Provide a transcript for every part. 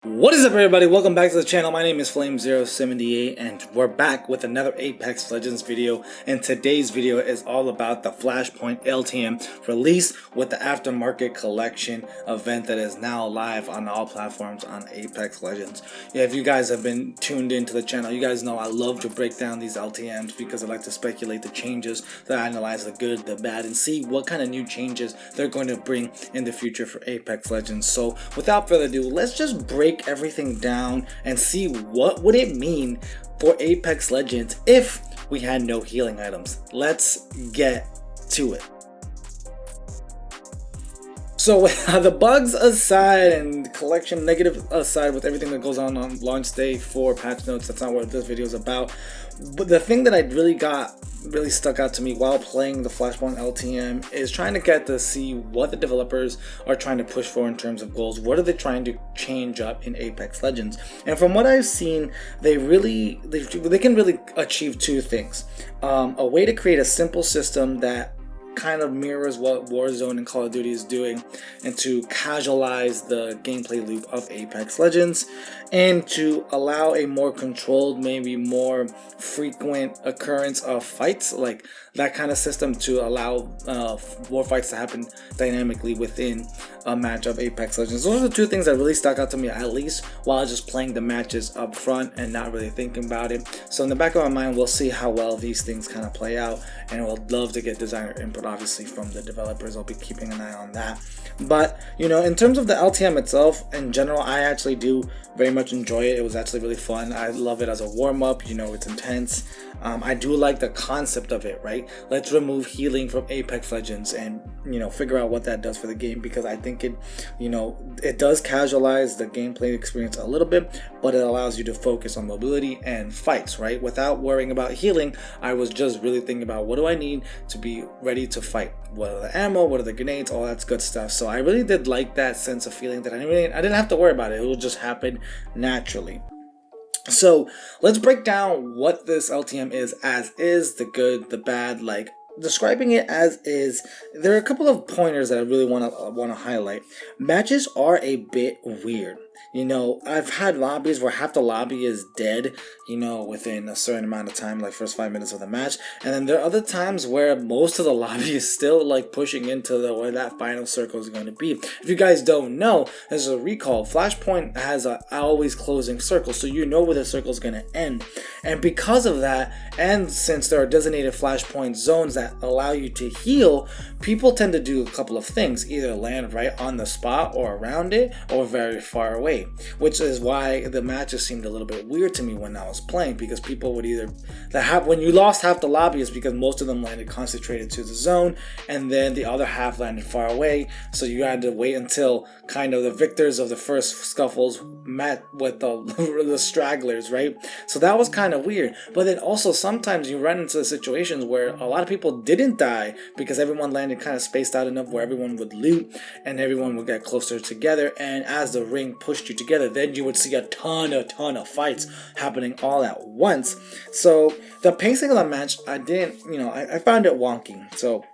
What is up, everybody? Welcome back to the channel. My name is Flame078 and we're back with another Apex Legends video, and today's video is all about the Flashpoint LTM release with the Aftermarket Collection Event that is now live on all platforms on Apex Legends. Yeah, if you guys have been tuned into the channel, you guys know I love to break down these LTMs because I like to speculate the changes, to analyze the good, the bad, and see what kind of new changes they're going to bring in the future for Apex Legends. So without further ado, let's just break everything down and see what would it mean for Apex Legends if we had no healing items. Let's get to it. So the bugs aside and collection negative aside, with everything that goes on launch day 4 patch notes, that's not what this video is about. But the thing that I really stuck out to me while playing the Flashpoint LTM is trying to get to see what the developers are trying to push for in terms of goals. What are they trying to change up in Apex Legends? And from what I've seen, they can really achieve two things. A way to create a simple system that kind of mirrors what Warzone and Call of Duty is doing, and to casualize the gameplay loop of Apex Legends, and to allow a more controlled, maybe more frequent occurrence of fights, like that kind of system, to allow more fights to happen dynamically within a match of Apex Legends. Those are the two things that really stuck out to me, at least while just playing the matches up front and not really thinking about it. So in the back of my mind, we'll see how well these things kind of play out, and we'll love to get designer input obviously from the developers. I'll be keeping an eye on that. But you know, in terms of the LTM itself in general, I actually do very much enjoy it. It was actually really fun. I love it as a warm-up. You know, it's intense. I do like the concept of it, right? Let's remove healing from Apex Legends and, you know, figure out what that does for the game, because I think it, you know, it does casualize the gameplay experience a little bit, but it allows you to focus on mobility and fights, right? Without worrying about healing, I was just really thinking about, what do I need to be ready to fight? What are the ammo? What are the grenades? All that's good stuff. So I really did like that sense of feeling that I didn't have to worry about it. It would just happen naturally. So let's break down what this LTM is as is, the good, the bad. Like, describing it as is, there are a couple of pointers that I really want to highlight. Matches are a bit weird. You know, I've had lobbies where half the lobby is dead, you know, within a certain amount of time, like first 5 minutes of the match. And then there are other times where most of the lobby is still like pushing into where that final circle is going to be. If you guys don't know, as a recall, Flashpoint has a always closing circle, so you know where the circle is going to end. And because of that, and since there are designated Flashpoint zones that allow you to heal, people tend to do a couple of things: either land right on the spot or around it, or very far away. Which is why the matches seemed a little bit weird to me when I was playing, because people would either when you lost half the lobby is because most of them landed concentrated to the zone, and then the other half landed far away, so you had to wait until kind of the victors of the first scuffles met with the stragglers, right? So that was kind of weird. But then also sometimes you run into situations where a lot of people didn't die because everyone landed kind of spaced out enough where everyone would loot and everyone would get closer together, and as the ring pushed you together, then you would see a ton of fights happening all at once. So the pacing of the match, I found it wonky. So,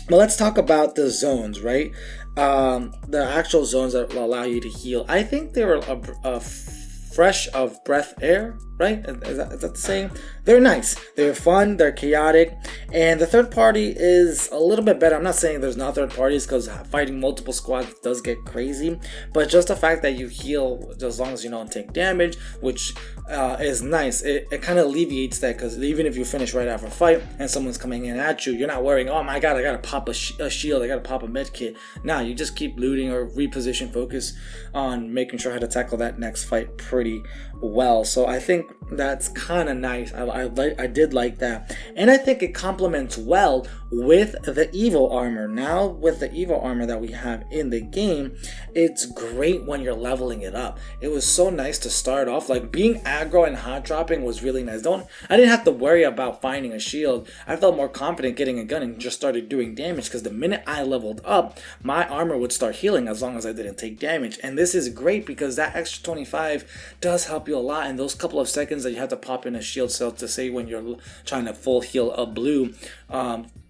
but let's talk about the zones, right? The actual zones that will allow you to heal. I think they were a fresh of breath air, right? Is that the saying? They're nice, they're fun, they're chaotic, and the third party is a little bit better. I'm not saying there's not third parties, because fighting multiple squads does get crazy, but just the fact that you heal as long as you don't take damage, which is nice. It kind of alleviates that, because even if you finish right after a fight and someone's coming in at you, you're not worrying, oh my god, I gotta pop a shield, I gotta pop a med kit. Nah, you just keep looting or reposition, focus on making sure how to tackle that next fight pretty well. So I think that's kind of nice. I did like that, and I think it complements well with the Evo armor. Now with the Evo armor that we have in the game, it's great when you're leveling it up. It was so nice to start off, like being aggro and hot dropping was really nice. I didn't have to worry about finding a shield. I felt more confident getting a gun and just started doing damage, because the minute I leveled up, my armor would start healing as long as I didn't take damage. And this is great because that extra 25 does help you a lot, and those couple of seconds that you have to pop in a shield cell to say when you're trying to full heal a blue,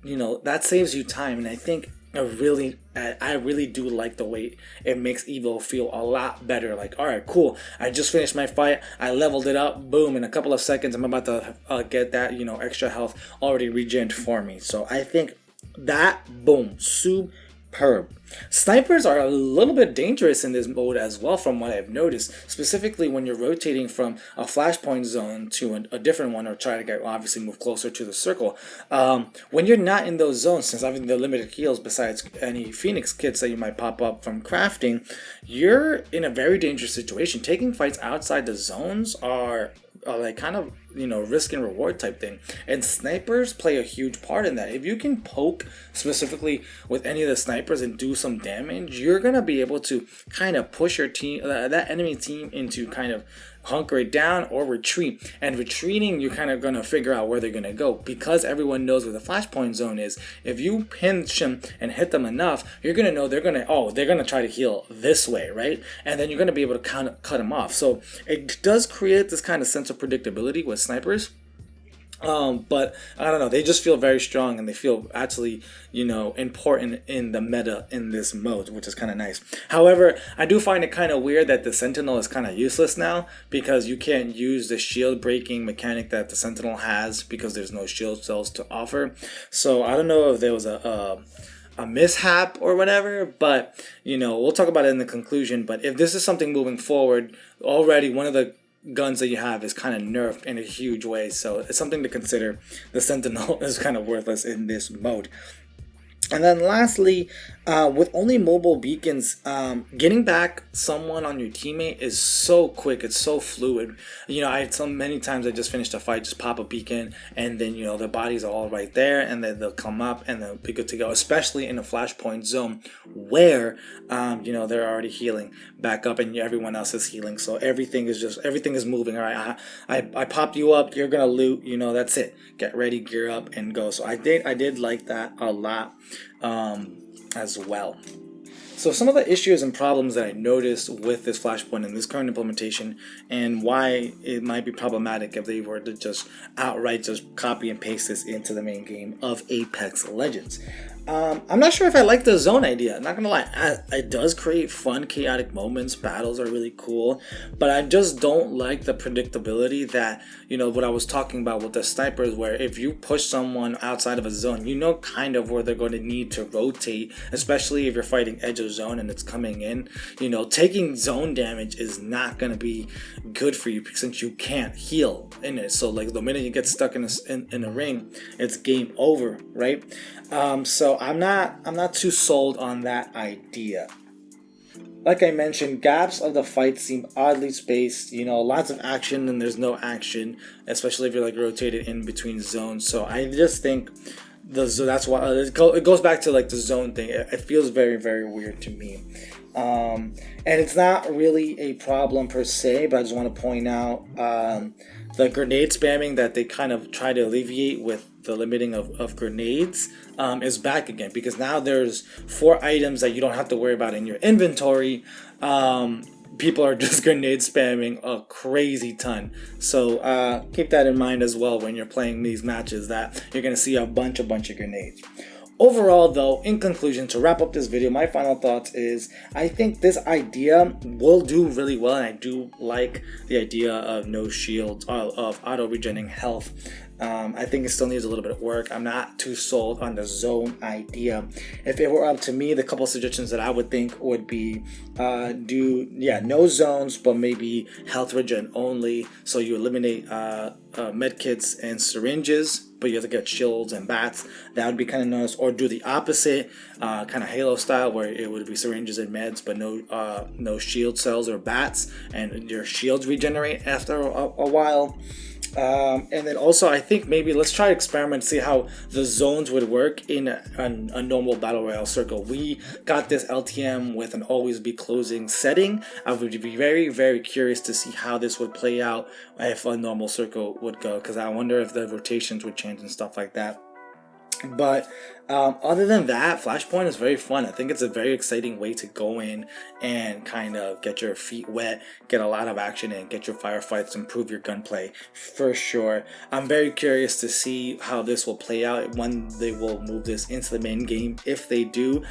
you know, that saves you time. And I think I really do like the way it makes Evo feel a lot better. Like, all right, cool. I just finished my fight. I leveled it up. Boom! In a couple of seconds, I'm about to get that extra health already regened for me. So I think that boom, superb. Snipers are a little bit dangerous in this mode as well, from what I've noticed, specifically when you're rotating from a flashpoint zone to a different one, or try to get obviously move closer to the circle. When you're not in those zones, since having the limited heals besides any Phoenix kits that you might pop up from crafting, you're in a very dangerous situation. Taking fights outside the zones are like kind of risk and reward type thing, and snipers play a huge part in that. If you can poke specifically with any of the snipers and do some damage, you're gonna be able to kind of push your team, that enemy team, into kind of hunker it down or retreat. And retreating, you're kind of gonna figure out where they're gonna go, because everyone knows where the flashpoint zone is. If you pinch them and hit them enough, you're gonna know they're gonna try to heal this way, right? And then you're gonna be able to kind of cut them off. So it does create this kind of sense of predictability with snipers. But I don't know, they just feel very strong, and they feel actually, important in the meta in this mode, which is kind of nice. However, I do find it kind of weird that the Sentinel is kind of useless now, because you can't use the shield breaking mechanic that the Sentinel has, because there's no shield cells to offer. So I don't know if there was a mishap or whatever, but we'll talk about it in the conclusion. But if this is something moving forward, already one of the guns that you have is kind of nerfed in a huge way, so it's something to consider. The Sentinel is kind of worthless in this mode. And then lastly, with only mobile beacons, getting back someone on your teammate is so quick. It's so fluid. Many times I just finished a fight, just pop a beacon, and then their bodies are all right there, and then they'll come up and they'll be good to go. Especially in a flashpoint zone where they're already healing back up and everyone else is healing. So everything is moving. All right, I popped you up. You're gonna loot. That's it. Get ready, gear up, and go. So I did like that a lot. As well. So some of the issues and problems that I noticed with this Flashpoint and this current implementation, and why it might be problematic if they were to just outright just copy and paste this into the main game of Apex Legends. I'm not sure if I like the zone idea. I'm not gonna lie, it does create fun, chaotic moments. Battles are really cool, but I just don't like the predictability that what I was talking about with the snipers, where if you push someone outside of a zone, kind of where they're going to need to rotate, especially if you're fighting edge of zone and it's coming in. Taking zone damage is not going to be good for you, since you can't heal in it. So like the minute you get stuck in a ring, it's game over, right? So I'm not too sold on that idea. Like I mentioned, gaps of the fight seem oddly spaced. Lots of action and there's no action, especially if you're like rotated in between zones. So I just think that's why it goes back to like the zone thing. It feels very, very weird to me. And it's not really a problem per se, but I just want to point out the grenade spamming that they kind of try to alleviate with the limiting of grenades is back again, because now there's 4 items that you don't have to worry about in your inventory. People are just grenade spamming a crazy ton. So keep that in mind as well when you're playing these matches, that you're going to see a bunch of grenades. Overall though, in conclusion, to wrap up this video, my final thoughts is I think this idea will do really well, and I do like the idea of no shields, of auto regenerating health. I think it still needs a little bit of work. I'm not too sold on the zone idea. If it were up to me, the couple suggestions that I would think would be no zones, but maybe health regen only. So you eliminate medkits and syringes, but you have to get shields and bats. That would be kind of nice. Or do the opposite, kind of Halo style, where it would be syringes and meds, but no shield cells or bats, and your shields regenerate after a while. And then also, I think maybe let's try to experiment, see how the zones would work in a normal battle royale circle. We got this LTM with an always be closing setting. I would be very, very curious to see how this would play out if a normal circle would go, because I wonder if the rotations would change and stuff like that. But other than that, Flashpoint is very fun. I think it's a very exciting way to go in and kind of get your feet wet, get a lot of action in, get your firefights, improve your gunplay for sure. I'm very curious to see how this will play out when they will move this into the main game, if they do.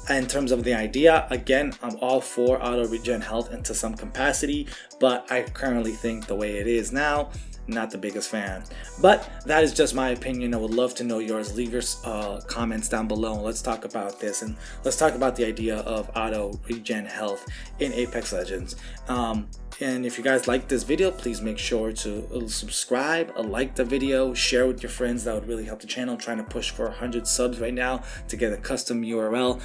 In terms of the idea, again, I'm all for auto regen health into some capacity, but I currently think the way it is now, not the biggest fan. But that is just my opinion. I would love to know yours. Leave your comments down below. Let's talk about this, and let's talk about the idea of auto regen health in Apex Legends. And if you guys like this video, please make sure to subscribe, like the video, share with your friends. That would really help the channel. I'm trying to push for 100 subs right now to get a custom URL.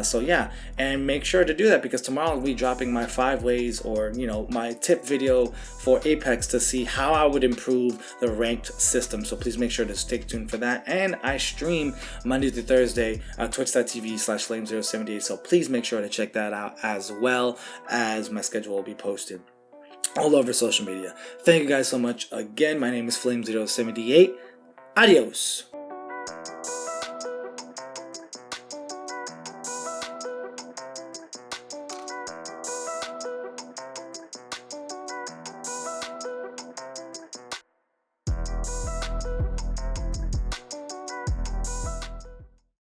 So yeah, and make sure to do that, because tomorrow I'll be dropping my 5 ways, or my tip video for Apex to see how I would improve the ranked system. So please make sure to stay tuned for that. And I stream Monday through Thursday at twitch.tv/flame078. So please make sure to check that out, as well as my schedule will be posted all over social media. Thank you guys so much. Again, my name is Flame078. Adios.